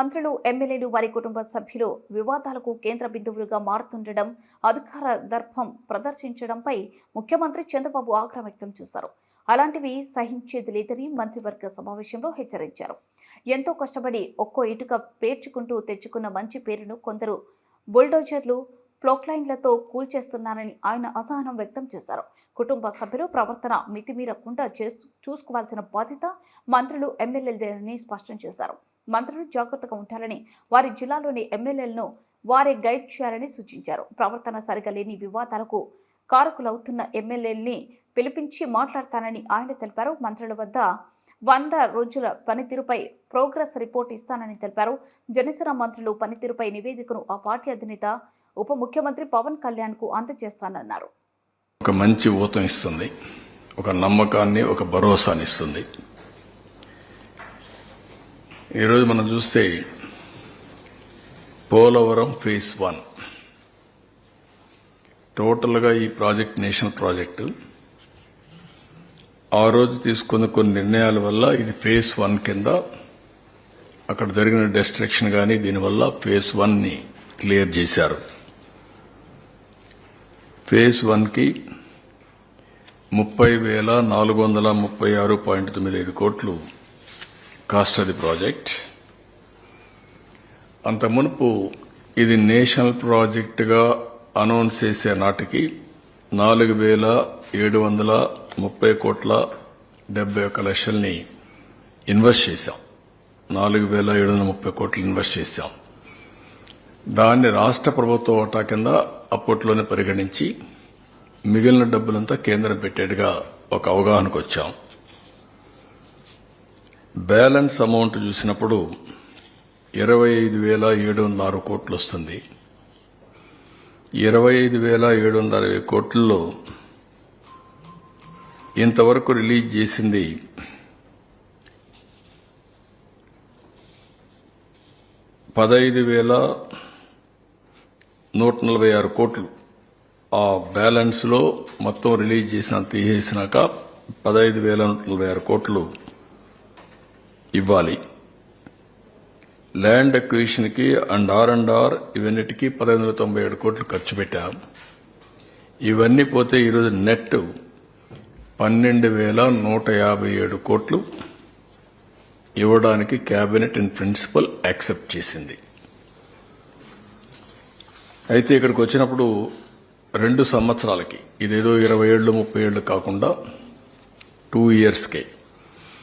మంత్రులు, ఎమ్మెల్యేలు, వారి కుటుంబ సభ్యులు వివాదాలకు కేంద్ర బిందువులుగా మారుతుండడం, అధికార దర్పం ప్రదర్శించడంపై ముఖ్యమంత్రి చంద్రబాబు ఆగ్రహం వ్యక్తం చేశారు. అలాంటివి సహించేది లేదని మంత్రివర్గ సమావేశంలో హెచ్చరించారు. ఎంతో కష్టపడి ఒక్కో ఇటుక పేర్చుకుంటూ తెచ్చుకున్న మంచి పేరును కొందరు బుల్డోజర్లు, ప్లోక్లైన్లతో కూల్చేస్తున్నారని ఆయన అసహనం వ్యక్తం చేశారు. కుటుంబ సభ్యులు ప్రవర్తన మితిమీరకుండా చూసుకోవాల్సిన బాధ్యత మంత్రులు, ఎమ్మెల్యేలని స్పష్టం చేశారు. మంత్రులు జాగ్రత్తగా ఉండాలని, వారి జిల్లాలోని ఎమ్మెల్యేలను వారే గైడ్ చేయాలని సూచించారు. ప్రవర్తన సరిగా లేని వివాదాలకు కారకులవుతున్న ఎమ్మెల్యేలని పిలిపించి మాట్లాడతానని ఆయన తెలిపారు. మంత్రుల వద్ద 100 రోజుల పనితీరుపై ప్రోగ్రెస్ రిపోర్ట్ ఇస్తానని తెలిపారు. జనసేన మంత్రులు పనితీరుపై నివేదికను ఆ పార్టీ అధినేత ఉప ముఖ్యమంత్రి పవన్ కళ్యాణ్ కు అందజేస్తానన్నారు. ఒక మంచి ఊతం ఇస్తుంది, ఒక నమ్మకాన్ని, ఒక భరోసాని ఇస్తుంది. ఈరోజు మనం చూస్తే పోలవరం ఫేజ్ 1 టోటల్గా ఈ ప్రాజెక్ట్ నేషనల్ ప్రాజెక్టు. ఆ రోజు తీసుకున్న కొన్ని నిర్ణయాల వల్ల ఇది ఫేజ్ 1 కింద అక్కడ జరిగిన డిస్ట్రక్షన్ కానీ దీనివల్ల ఫేజ్ 1ని క్లియర్ చేశారు. ఫేజ్ 1కి 30,436.95 కోట్లు కాస్ట్ ఆఫ్ ది ప్రాజెక్ట్. అంత మునుపు ఇది నేషనల్ ప్రాజెక్టుగా అనౌన్స్ చేసే నాటికి 4,730 కోట్ల 71 లక్షల్ని ఇన్వెస్ట్ చేశాం. 4,730 కోట్లు ఇన్వెస్ట్ చేశాం. దాన్ని రాష్ట్ర ప్రభుత్వ వాటా కింద అప్పట్లోనే పరిగణించి మిగిలిన డబ్బులంతా కేంద్రం పెట్టేట్టుగా ఒక అవగాహనకు వచ్చాం. బ్యాలెన్స్ అమౌంట్ చూసినప్పుడు 25,706 కోట్లు వస్తుంది. 25,760 కోట్లలో ఇంతవరకు రిలీజ్ చేసింది 15,146 కోట్లు. ఆ బ్యాలెన్స్ లో మొత్తం రిలీజ్ తీసేసినాక 15,146 కోట్లు ఇవ్వాలి. ల్యాండ్ అక్విజిషన్ కి అండ్ ఆర్ ఇవన్నిటికీ 1,597 కోట్లు ఖర్చు పెట్టాం. ఇవన్నీ పోతే ఈరోజు నెట్ 12,157 కోట్లు ఇవ్వడానికి కేబినెట్ ఇన్ ప్రిన్సిపల్ యాక్సెప్ట్ చేసింది. అయితే ఇక్కడికి వచ్చినప్పుడు 2 సంవత్సరాలకి, ఇదేదో 20 ఏళ్ళు 30 ఏళ్ళు కాకుండా 2 ఇయర్స్కే